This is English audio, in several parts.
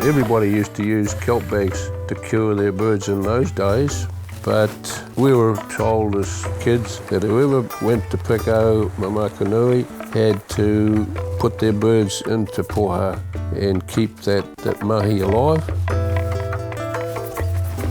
Everybody used to use kelp bags to cure their birds in those days, but we were told as kids that whoever went to Piko Mamakanui had to put their birds into Poha and keep that mahi alive.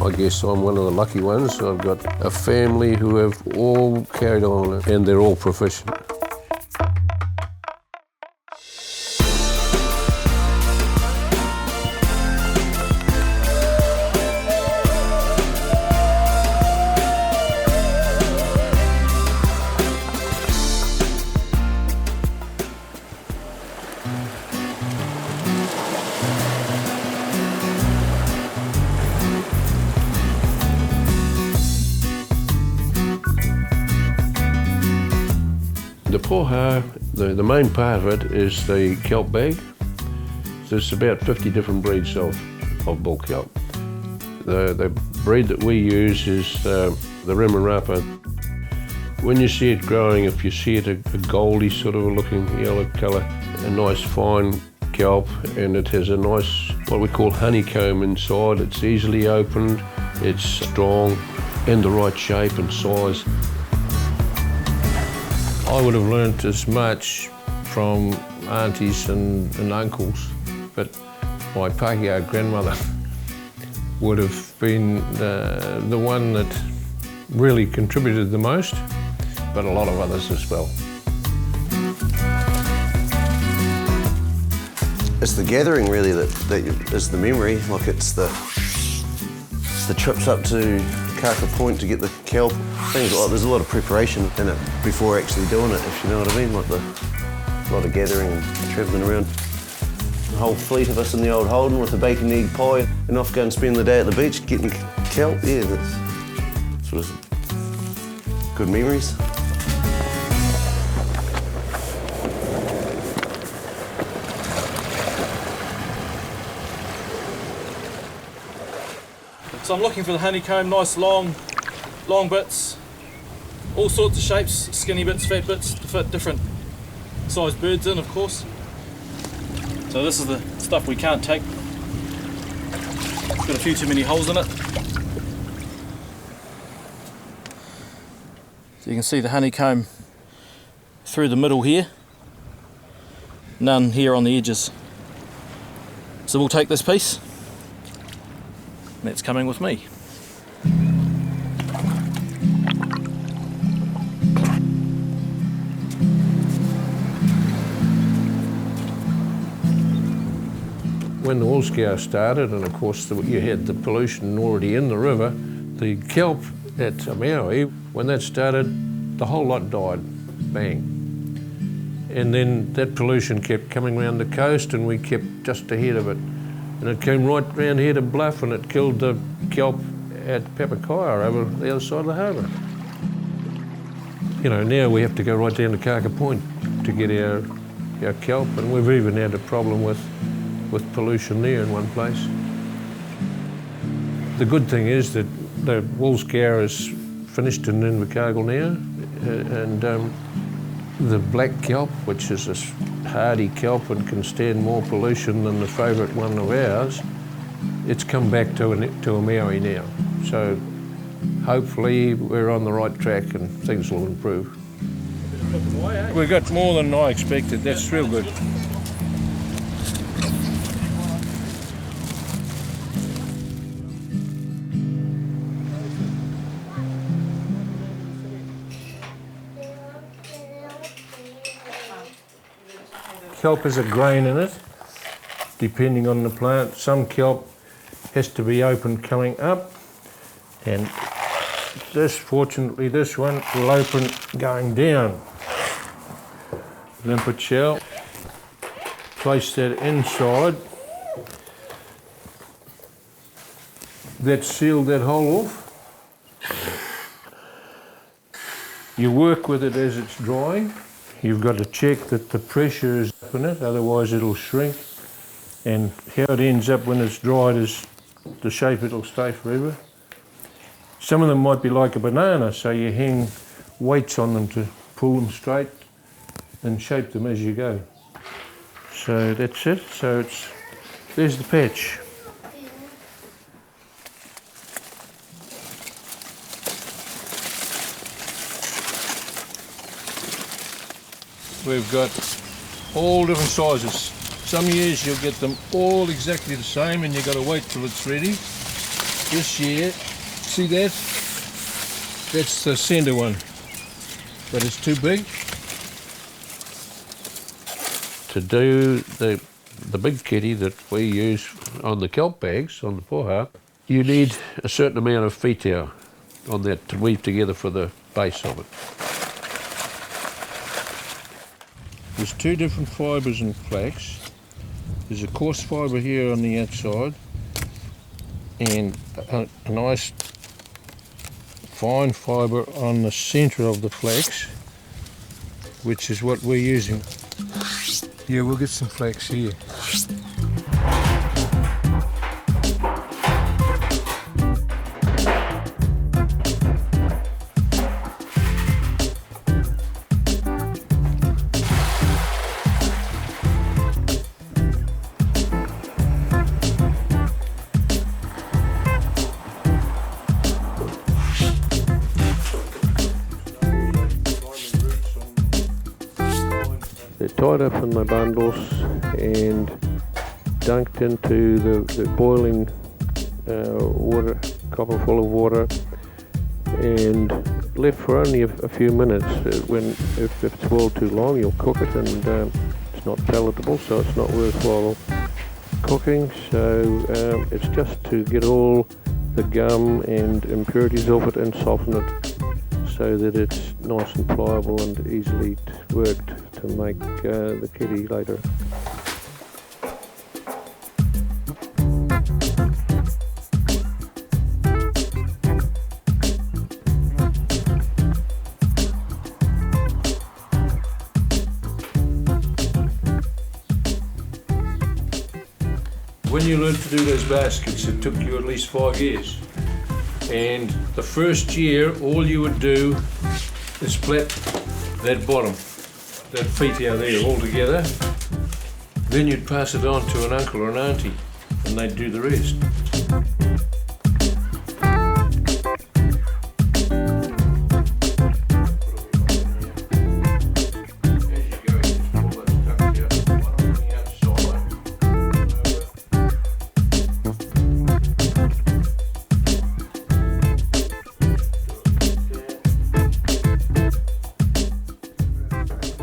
I guess I'm one of the lucky ones. I've got a family who have all carried on and they're all proficient. The Poha, the main part of it is the kelp bag. There's about 50 different breeds of bull kelp. The breed that we use is the Remarapa. When you see it growing, if you see it a goldy sort of looking yellow colour, a nice fine kelp, and it has a nice, what we call honeycomb inside. It's easily opened, it's strong, and the right shape and size. I would have learnt as much from aunties and uncles, but my Pākehā grandmother would have been the one that really contributed the most, but a lot of others as well. It's the gathering really that is the memory. Like it's the trips up to Kaka Point to get the kelp. Things like there's a lot of preparation in it before actually doing it, if you know what I mean. Like a lot of gathering and travelling around. The whole fleet of us in the old Holden with the bacon egg pie and off go and spend the day at the beach getting kelp. Yeah, that's sort of good memories. So I'm looking for the honeycomb, nice long bits, all sorts of shapes, skinny bits, fat bits, to fit different sized birds in, of course. So this is the stuff we can't take. It's got a few too many holes in it. So you can see the honeycomb through the middle here, none here on the edges. So we'll take this piece. That's coming with me. When the wool scour started, and of course you had the pollution already in the river, the kelp at Maui, when that started, the whole lot died, bang. And then that pollution kept coming around the coast and we kept just ahead of it. And it came right round here to Bluff and it killed the kelp at Papakaya over the other side of the harbour. You know, now we have to go right down to Kaka Point to get our kelp, and we've even had a problem with pollution there in one place. The good thing is that the wool scour is finished in Invercargill now, and the black kelp, which is a hardy kelp and can stand more pollution than the favourite one of ours, it's come back to a Maui now. So hopefully we're on the right track and things will improve. We got more than I expected, that's real good. Kelp has a grain in it, depending on the plant. Some kelp has to be open coming up, and fortunately this one will open going down. Limpet shell, place that inside. That sealed that hole off. You work with it as it's drying. You've got to check that the pressure is up in it, otherwise it'll shrink. And how it ends up when it's dried is the shape it'll stay forever. Some of them might be like a banana, so you hang weights on them to pull them straight and shape them as you go. So that's it. So there's the patch. we've got all different sizes. Some years you'll get them all exactly the same and you've got to wait till it's ready. This year, see that? That's the centre one, but it's too big. To do the big kitty that we use on the kelp bags, on the Poha, you need a certain amount of whānau on that to weave together for the base of it. There's two different fibres in flax. There's a coarse fibre here on the outside and a nice fine fibre on the centre of the flax, which is what we're using. Yeah, we'll get some flax here. They're tied up in the bundles and dunked into the boiling water, copper full of water, and left for only a few minutes. If it's boiled too long, you'll cook it and it's not palatable, so it's not worthwhile cooking. So it's just to get all the gum and impurities off it and soften it so that it's nice and pliable and easily worked to make the kitty later. When you learned to do those baskets, it took you at least 5 years. And the first year, all you would do is split that bottom, that whānau there all together. Then you'd pass it on to an uncle or an auntie, and they'd do the rest.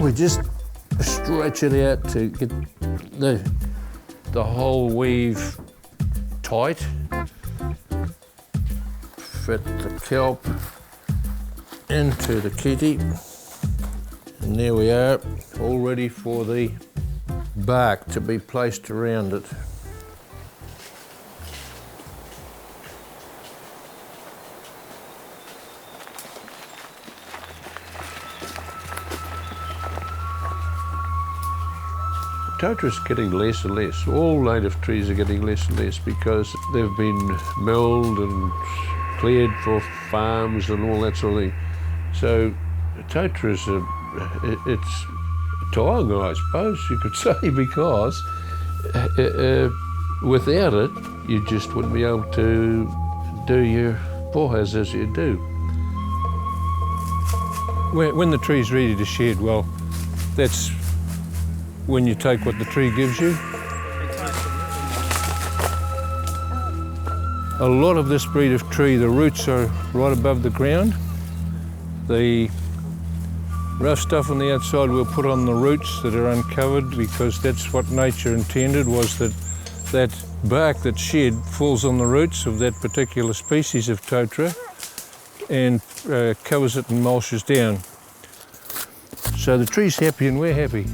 We just stretch it out to get the whole weave tight, fit the kelp into the kitty, and there we are, all ready for the bark to be placed around it. Totara's getting less and less. All native trees are getting less and less because they've been milled and cleared for farms and all that sort of thing. So Totara's it's dying, I suppose you could say, because without it, you just wouldn't be able to do your Pōhas as you do. When the tree's ready to shed, well, that's when you take what the tree gives you. A lot of this breed of tree, the roots are right above the ground. The rough stuff on the outside we'll put on the roots that are uncovered, because that's what nature intended, was that bark that's shed falls on the roots of that particular species of totara and covers it and mulches down. So the tree's happy and we're happy.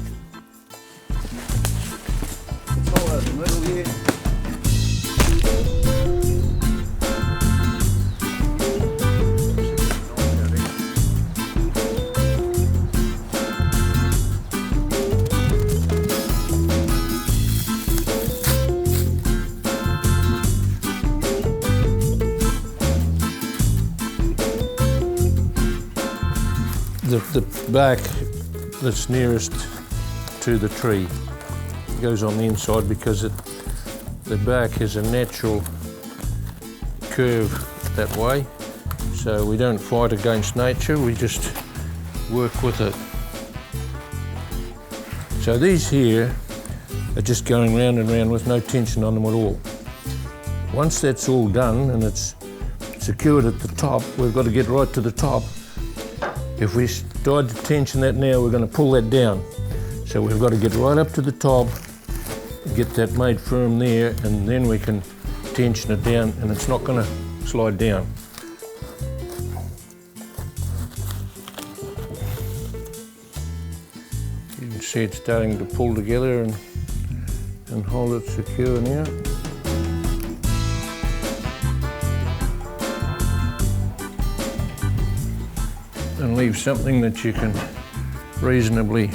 The bark that's nearest to the tree goes on the inside because the bark has a natural curve that way. So we don't fight against nature, we just work with it. So these here are just going round and round with no tension on them at all. Once that's all done and it's secured at the top, we've got to get right to the top. If we start to tension that now, we're going to pull that down. So we've got to get right up to the top, get that made firm there, and then we can tension it down and it's not going to slide down. You can see it's starting to pull together and hold it secure now. And leave something that you can reasonably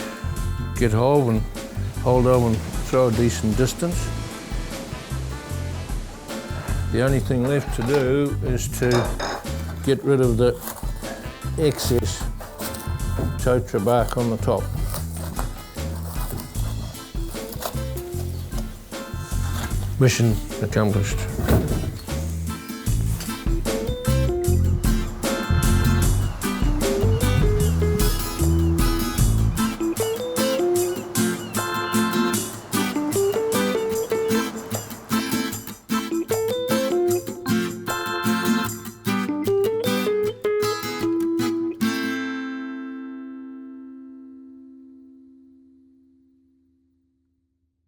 get hold of and throw a decent distance. The only thing left to do is to get rid of the excess totara bark on the top. Mission accomplished.